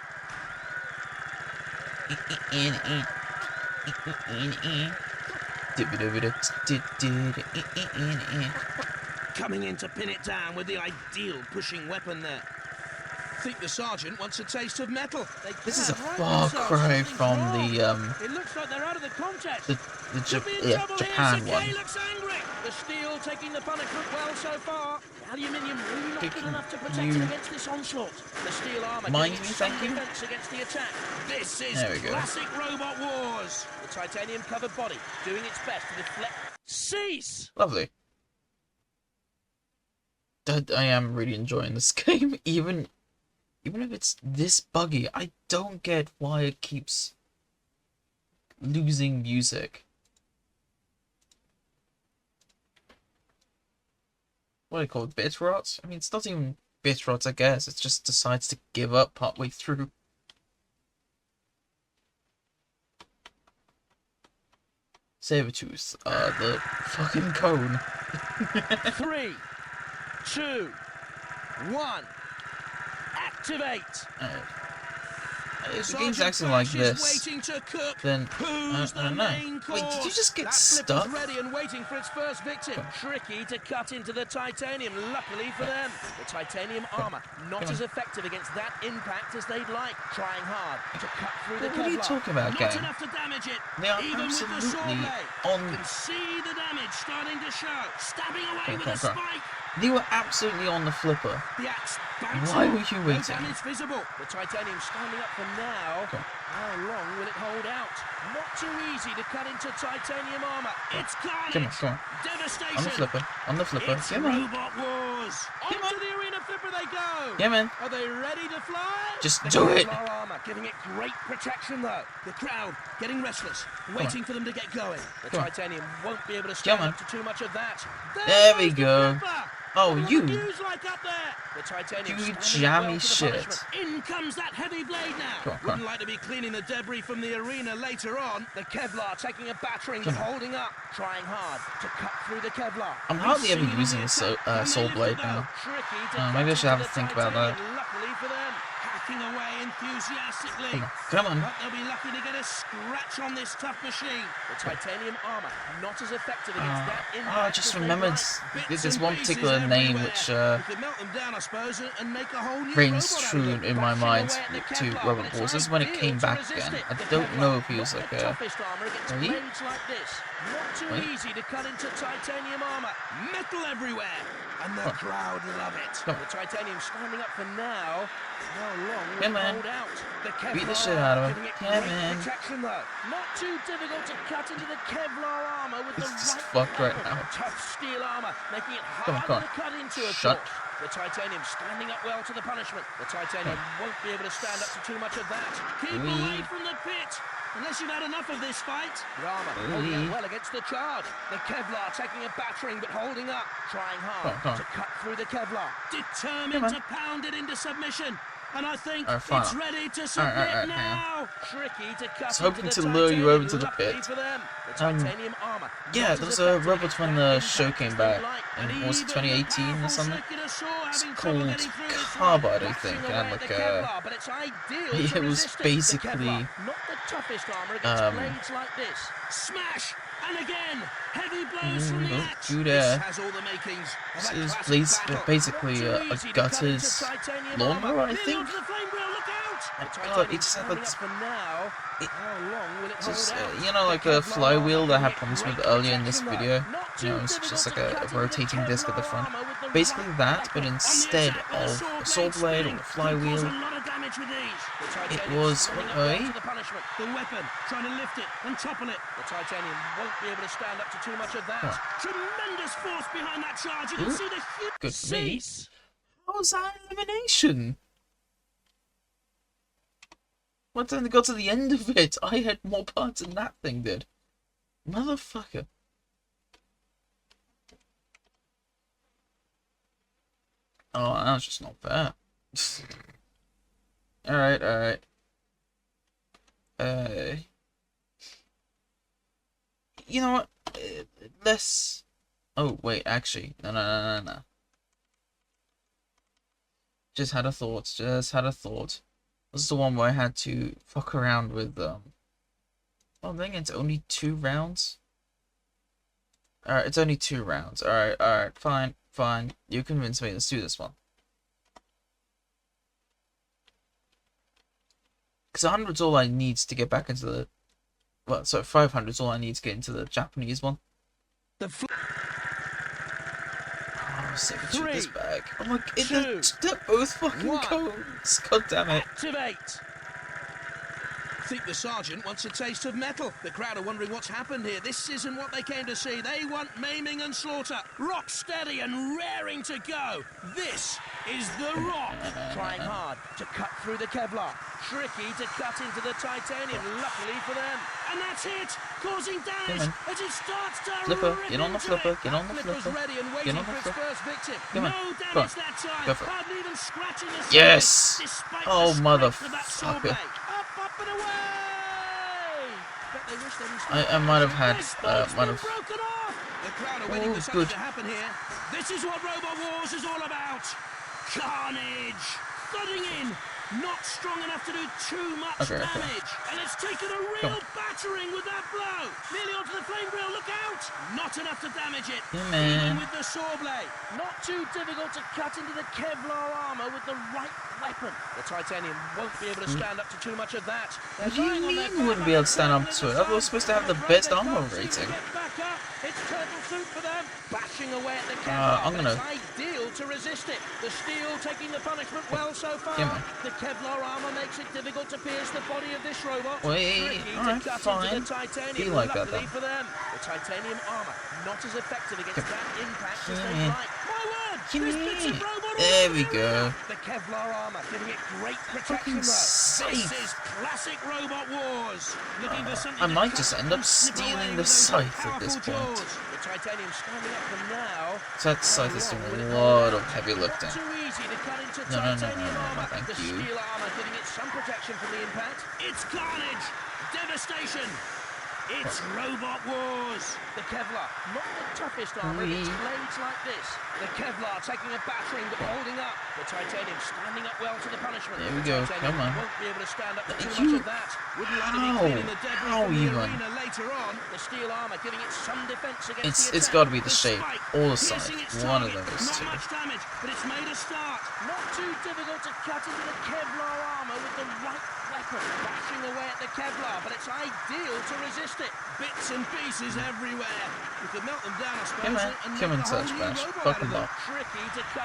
Coming in to pin it down with the ideal pushing weapon there. I think the sergeant wants a taste of metal. This is a far cry from the It looks like they're out of the contest. Japan one. Looks angry. The steel taking the punishment well so far. The aluminium really not good enough to protect it against this onslaught. The steel armor Mind giving me, some thank you. defense against the attack. This is There we go. classic Robot Wars. The titanium covered body doing its best to deflect. Cease. Lovely. I am really enjoying this game, even if it's this buggy. I don't get why it keeps losing music. What do you call it? Bit rot? I mean, it's not even bit rot, I guess. It just decides to give up partway through. Sabertooth, the fucking cone. 3, 2, 1. Activate. If the game's acting like this, then Who's I don't the know. main Wait, did you course? just get That stuck? flipper's ready and waiting for its first victim. Tricky to cut into the titanium, luckily for them. The titanium armor not as effective against that impact as they'd like. Trying hard to cut through the Kevlar. What are you talking about, Not game? enough to damage it. They are Even with the saw absolutely blade. on. You can see the damage starting to show. Stabbing away Come with on, a come on. spike. They were absolutely on the flipper. The axe bites Why off. were you No waiting? damage visible. The titanium standing up for now. Okay. How long will it hold out? Not too easy to cut into titanium armor. It's carnage. Come on. Devastation. On the flipper. On the flipper. It's Come on. Robot Wars. Come Onto on. the arena flipper they go. Yeah, man. Are they ready to fly? Just The do it. Kevlar armor giving it great protection though. The crowd getting restless, waiting for them to get going. The Come on. titanium won't be able to stand Come on. up to too much of that. There we goes the go. flipper. Oh, What you. will the views like up there? The titanium You standing up jammy well for the shit. punishment. In comes that heavy blade now. Come on, come Wouldn't on. like to be cleaning the debris from the arena later on. The Kevlar taking a battering but holding up, trying hard to cut through the Kevlar. I'm hardly ever We've seen using the the attack. Can they soul lift blade it though? now. Tricky to Maybe I cut should have into a the think about that. titanium, luckily for them. hacking away enthusiastically. Come on. But they'll be lucky to get a scratch on this tough machine. The titanium armor, not as effective against that impact. I just remembered there's one particular name which reigns true in my mind to Robot Wars. This is when it came back again. I don't know if he was like a... Really? Not too easy to cut into titanium armor. Metal everywhere. And the crowd love it. The titanium standing up for now. How long will it hold out? The Kevlar beat the shit out of him. Yeah, man. Protection, though. Not too difficult to cut into the Kevlar armor with the fucked right now. Tough steel armor, making it harder to cut into. Shut. The titanium standing up well to the punishment. The titanium won't be able to stand up to too much of that. Keep away from the pit. Unless you've had enough of this fight. The armor holding up well against the charge. The Kevlar taking a battering but holding up. Trying hard to cut through the Kevlar. Determined to pound it into submission. And I think it's ready to submit now. Tricky to cut. It's hoping to lure you over to the pit. Yeah, there was a robot when the show came back in, was it 2018 or something? It's called Carbide, I think, and like it was basically smash and again heavy blows from the axe. This is basically a gutted lawnmower, I think. God, it just had like just, you know, like a flywheel that I had problems with earlier in this video. You know, it's just like a rotating disc at the front. Basically that, but instead of a saw blade or a flywheel, it was the weapon trying to lift it and topple it. The titanium won't be able to stand up to too much of that. Tremendous force behind that charge. You can see the huge. Good for me. How was that elimination? What time they got to the end of it? I had more parts than that thing did. Motherfucker. Oh, that was just not fair. Alright, alright. You know what? Let's... Oh, wait, actually. No. Just had a thought. This is the one where I had to fuck around with, Oh, I think it's only 2 rounds? Alright, it's only 2 rounds. Alright, fine. You convinced me. Let's do this one. Because 100's all I need to get back into the... Well, sorry, 500's all I need to get into the Japanese one. Oh, sick of this bag. Oh my god, they're both fucking cones. God damn it. Activate. I think the sergeant wants a taste of metal. The crowd are wondering what's happened here. This isn't what they came to see. They want maiming and slaughter. Rock steady and raring to go. This is the Rock. Trying hard to cut through the Kevlar. Tricky to cut into the titanium, luckily for them. And that's it, causing damage as it starts to Flipper, get on the flipper, get on the flipper. Ready and waiting for its first victim. Come on. No damage that time. Hardly even scratching the surface, yes! despite Oh, the motherfucker. Up and away! I might have had, The crowd are waiting for something to happen here. This is what Robot Wars is all about. Carnage! Thudding in! Not strong enough to do too much damage. And it's taken a real battering with that blow. Nearly onto the flame grill, look out! Not enough to damage it. Even with the saw blade. Not too difficult to cut into the Kevlar armor with the right weapon. The titanium won't be able to stand up to too much of that. What do you mean you wouldn't be able to stand up to it? I was supposed to have the best armor rating. Back up. It's turtle soup for them. Bashing away at the Kevlar. I'm gonna... It's ideal to resist it. The steel taking the punishment well so far. The Kevlar armor makes it difficult to pierce the body of this robot. Wait, alright, fine. Be like that then. For them. The titanium armor not as effective against that impact as they'd like. My word! This bit's a robot. There we go. The Kevlar armor giving it great protection though. This is classic Robot Wars. Looking for something I might just end up stealing the scythe at this point. The titanium standing up for now. So that scythe is doing a lot of heavy lifting. Too easy to cut into No, titanium armor. thank The you. steel armor giving it some protection from the impact. It's carnage, devastation. It's Robot Wars! The Kevlar, not the toughest armor, it's blades like this. The Kevlar taking a battering but holding up. The titanium standing up well to the punishment. There we go, come on. Won't be able to stand up to too much of that. Wouldn't like to be cleaning the debris from the arena later on. The steel armor giving it some defense against the attack. It's got to be the shape or the size. One of those two. Not much damage, but it's made a start. Not too difficult to cut into the Kevlar armor with the right weapon. Bashing away at the Kevlar, but it's ideal to resist it. Bits and pieces everywhere. You could melt them down, I suppose. Come in, touch bash. Fuck them up.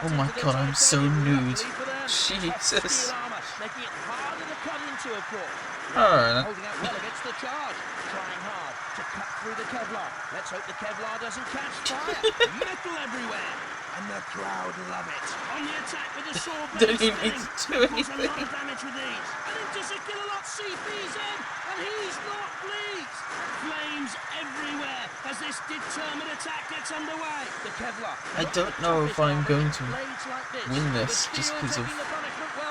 Oh my god, I'm so nude. Jesus. Making it harder to cut into, of course. Alright. Holding out well against the charge. Trying hard to cut through the Kevlar. Let's hope the Kevlar doesn't catch fire. Metal everywhere. And the crowd love it. On the attack with the sword. Don't even need to do anything. A lot of damage with these. And into a Kilolot CP's in. And he's not pleased. Flames everywhere as this determined attack gets underway. The Kevlar. I don't know if I'm going to win this just because of...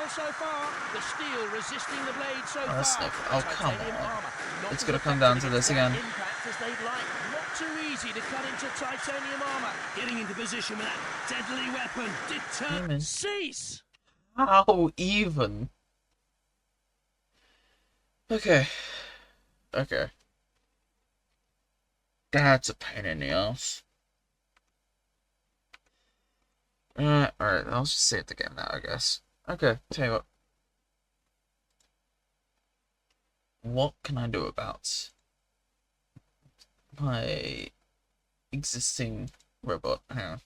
So far, the steel resisting the blade so far. Oh, come on. It's gonna come down to this again. Not too easy to cut into titanium armor. Getting into position with that deadly weapon. Determined. Cease! How even? Okay. Okay. That's a pain in the ass. Alright, I'll just save the game now, I guess. Okay, tell you what. What can I do about my existing robot? Hang on.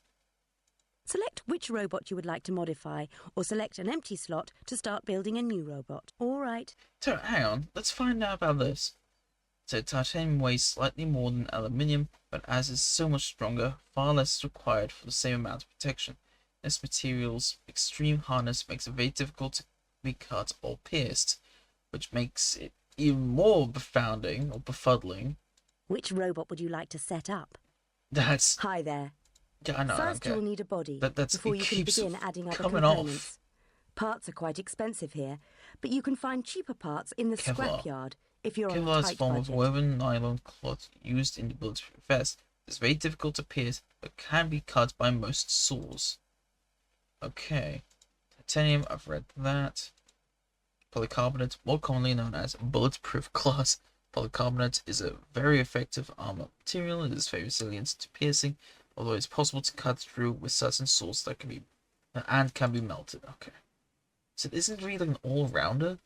Select which robot you would like to modify, or select an empty slot to start building a new robot. All right. So, hang on. Let's find out about this. So, titanium weighs slightly more than aluminium, but as it's so much stronger, far less is required for the same amount of protection. This material's extreme hardness makes it very difficult to be cut or pierced, which makes it even more befounding or befuddling. Which robot would you like to set up? That's... Hi there. Yeah, I know. First, you'll need a body That's before you can begin adding other components. Parts are quite expensive here, but you can find cheaper parts in the scrapyard if you're on a tight budget. Kevlar is a form of woven nylon cloth used in the bulletproof vest. It's very difficult to pierce, but can be cut by most saws. Okay. Titanium, I've read that. Polycarbonate, more commonly known as bulletproof glass. Polycarbonate is a very effective armor material. It is very resilient to piercing, although it's possible to cut through with certain saws that can be melted. Okay. So this isn't really an all-rounder.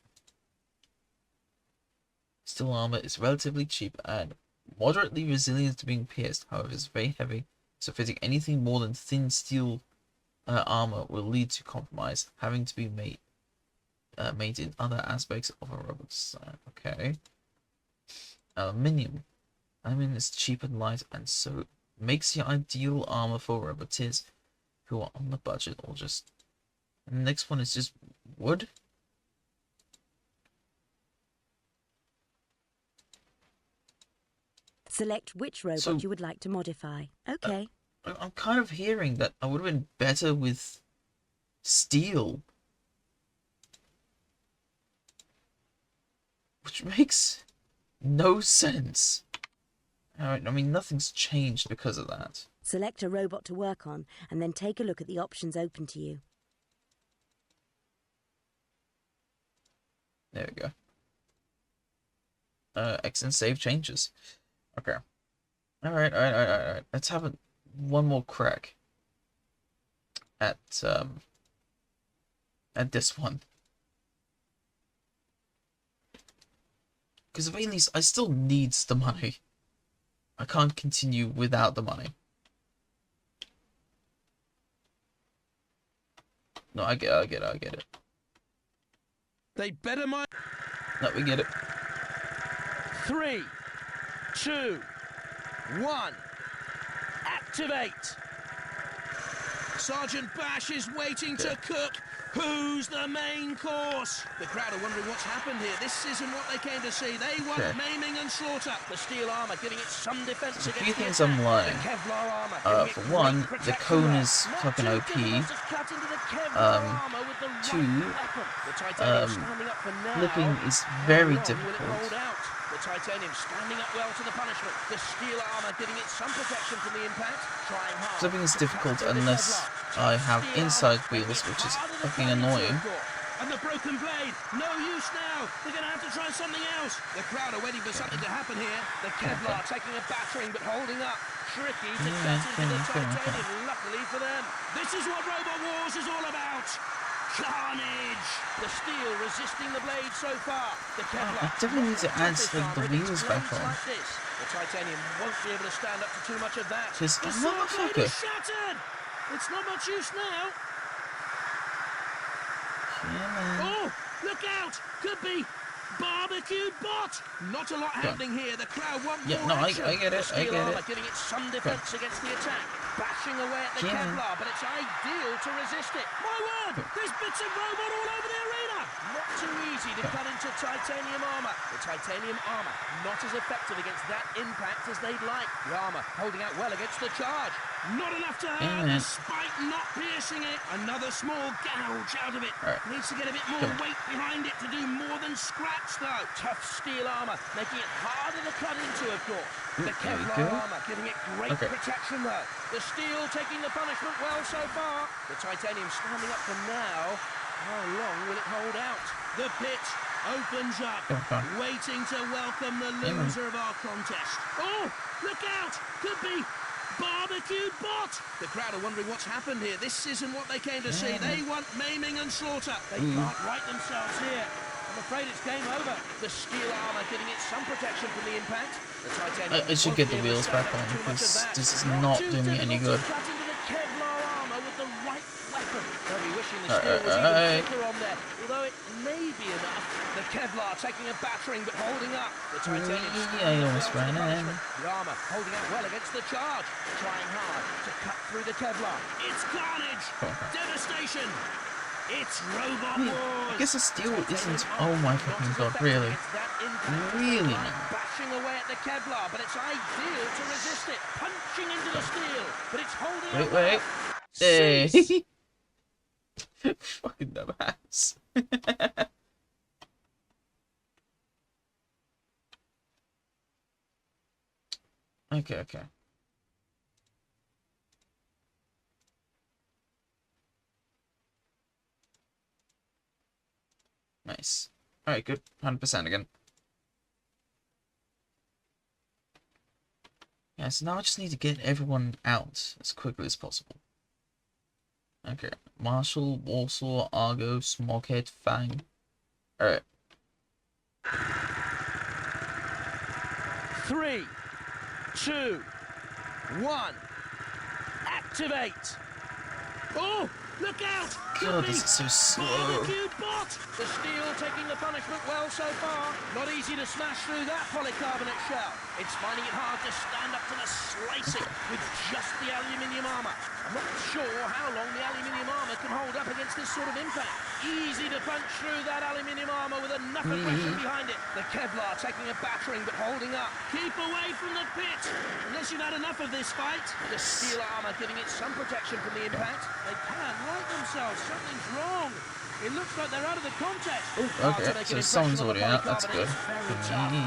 Steel armor is relatively cheap and moderately resilient to being pierced. However, it's very heavy, so fitting anything more than thin steel armor will lead to compromise, having to be made in other aspects of a robot design. Okay. Aluminium. Aluminium is cheap and light, and so makes the ideal armor for roboteers who are on the budget or just... And the next one is just wood. Select which robot you would like to modify. Okay. I'm kind of hearing that I would have been better with steel. Which makes no sense. I mean, nothing's changed because of that. Select a robot to work on, and then take a look at the options open to you. There we go. X and save changes. Okay. Alright. Let's have one more crack at this one. Because at least I still need the money. I can't continue without the money. No, I get it. They better mind. No, we get it. 3, 2, 1. Activate. Sergeant Bash is waiting to cook. Who's the main course? The crowd are wondering what's happened here. This isn't what they came to see. They want maiming and slaughter. The steel armor giving it some defense against a few things I'm lying. For one, the cone is fucking OP. Two, flipping is very difficult. The titanium standing up well to the punishment. The steel armor giving it some protection from the impact. Trying hard. Something is difficult unless I have inside wheels, which is fucking annoying. And the broken blade, no use now. They're going to have to try something else. The crowd are waiting for something to happen here. The Kevlar taking a battering but holding up. Tricky to cut into the titanium, luckily for them. This is what Robot Wars is all about. Carnage! The steel resisting the blade so far. The Kevlar. I definitely need to add the wheels back on. Like this. The titanium won't be able to stand up to too much of that. Just the sword blade is shattered. It's not much use now. Oh, look out! Could be barbecued bot. Not a lot happening here. The crowd want more action. I get it. I get it. Giving it some defense against the attack. Bashing away at the Kevlar, but it's ideal to resist it. My word! There's bits of robot all over the arena. Not too easy to cut into titanium armor. The titanium armor not as effective against that impact as they'd like. The armor holding out well against the charge. Not enough to hurt, despite not piercing it. Another small gouge out of it. Needs to get a bit more weight behind it to do more than scratch, though. Tough steel armor, making it harder to cut into, of course. The Kevlar armor giving it great protection, though. The steel taking the punishment well so far. The titanium standing up for now. How long will it hold out? The pit opens up, waiting to welcome the loser of our contest. Oh, look out! Could be barbecued bot. The crowd are wondering what's happened here. This isn't what they came to see. They want maiming and slaughter. They can't right themselves here. I'm afraid it's game over. The steel armor giving it some protection from the impact. The titanium I should get the wheels back on because this is not doing me any good. Cut into the Kevlar armor with the right weapon. They'll be wishing the steel was even thicker on there, although it may be enough. The Kevlar taking a battering but holding up. The titanium I almost ran in. The armor holding out well against the charge. Trying hard to cut through the Kevlar. It's carnage! Devastation! It's Robot Wars! I guess the steel isn't... Oh my fucking god, really? Really, man? Bashing away at the Kevlar, but it's ideal to resist it. Punching into the steel, but it's holding wait. Hey! Fucking dumbass. Okay. Nice. Alright, good. 100% again. Yeah, so now I just need to get everyone out as quickly as possible. Okay. Marshall, Warsaw, Argo, Smoghead, Fang. Alright. 3, 2, 1. Activate. Oh! Look out! God, this is so slow. Barbecued bot! The steel taking the punishment well so far. Not easy to smash through that polycarbonate shell. It's finding it hard to stand up to the slicing with just the aluminium armor. I'm not sure how long the aluminium armor can hold up against this sort of impact. Easy to punch through that aluminium armor with enough aggression behind it. The Kevlar taking a battering but holding up. Keep away from the pit, unless you've had enough of this fight. The steel armor giving it some protection from the impact. They can right themselves. Something's wrong. It looks like they're out of the contest. Oh, okay, so someone's already out. That's good.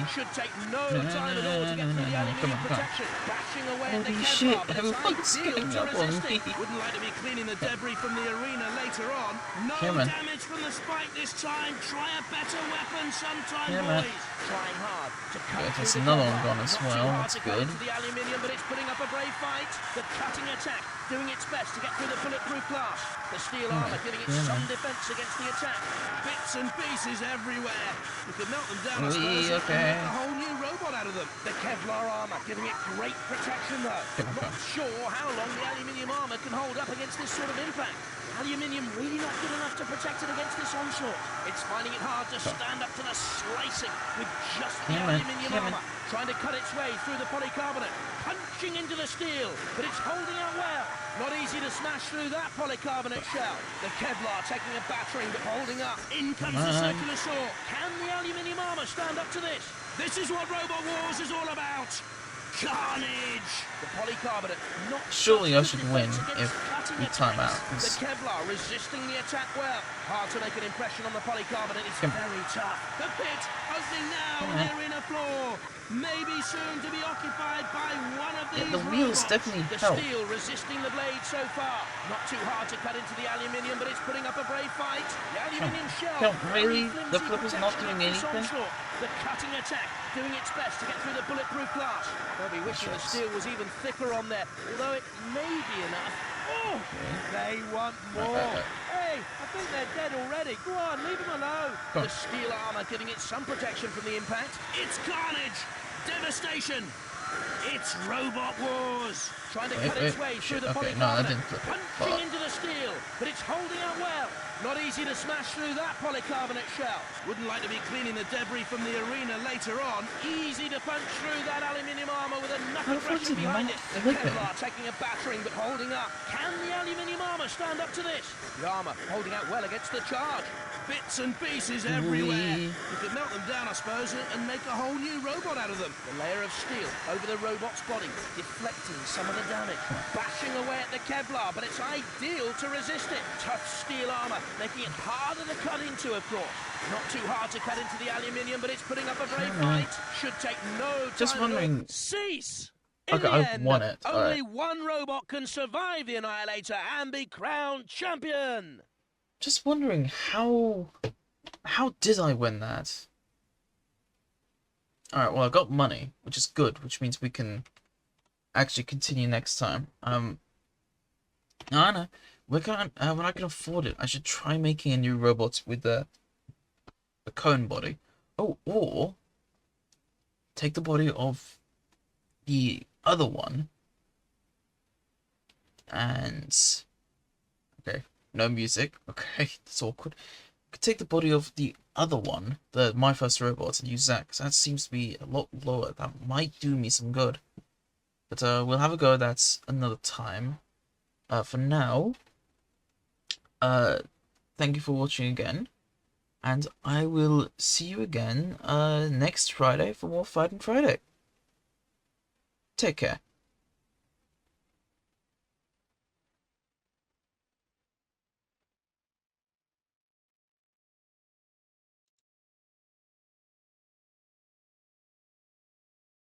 Should take no time at all to get through the aluminium protection. Bashing away at the Holy shit, Kevlar, but it's everyone's ideal getting to up on resist me. it. Wouldn't like to be cleaning the debris from the arena later on. No damage from the spike this time. Try a better weapon sometime, boys. Trying hard to cut Okay, there's through another the one Kevlar. gone as Not too well. hard That's to cut good. into the aluminium, but it's putting up a brave fight. The cutting attack doing its best to get through the bulletproof glass. The steel armor giving it some defense against the attack. Bits and pieces everywhere. You could melt them down, I suppose, and make a whole new robot out of them. The Kevlar armor giving it great protection, though. Not sure how long the aluminium armor can hold up against this sort of impact. Aluminium really not good enough to protect it against this onslaught. It's finding it hard to stand up to the slicing with just the aluminium armor. Trying to cut its way through the polycarbonate. Punching into the steel, but it's holding out well. Not easy to smash through that polycarbonate shell. The Kevlar taking a battering but holding up. In comes the circular saw. Can the aluminium armor stand up to this? This is what Robot Wars is all about. Carnage! The polycarbonate not Surely I should win if complete timeout. The Kevlar resisting the attack well. Hard to make an impression on the polycarbonate. It's very tough. The pit opening now on the arena floor. Maybe soon to be occupied by one of these the wheels robots. definitely The help. steel resisting the blade so far. Not too hard to cut into the aluminium, but it's putting up a brave fight. The aluminium shell. Really? very The flimsy flipper's not protection doing of this anything? onslaught. The cutting attack doing its best to get through the bulletproof glass. They'll be wishing the steel was even thicker on there, although it may be enough. Oh, they want more. Hey, I think they're dead already. Go on, leave them alone. The steel armor giving it some protection from the impact. It's carnage, devastation. It's Robot Wars. Trying to cut its way through the polycarbonate. Punching into the steel, but it's holding out well. Not easy to smash through that polycarbonate shell. Wouldn't like to be cleaning the debris from the arena later on. Easy to punch through that aluminium armor with a knuckle brushing behind it. The Kevlar taking a battering but holding up. Can the aluminium armor stand up to this? The armor holding out well against the charge. Bits and pieces everywhere. You could melt them down, I suppose, and make a whole new robot out of them. The layer of steel over the robot's body, deflecting some of the damage. Bashing away at the Kevlar, but it's ideal to resist it. Tough steel armor, making it harder to cut into, of course. Not too hard to cut into the aluminium, but it's putting up a brave fight. Should take no time. Just wondering. Cease! Okay, I won it. Only one robot can survive the Annihilator and be crowned champion. Just wondering how did I win that? Alright, well I got money, which is good, which means we can actually continue next time. No, we're not gonna afford it. I should try making a new robot with the cone body. Oh, or take the body of the other one and okay. No music. Okay, that's awkward. I could take the body of the other one, my first robot, and use that, because that seems to be a lot lower. That might do me some good. But we'll have a go at that another time. For now, thank you for watching again. And I will see you again next Friday for more Fightin' Friday. Take care.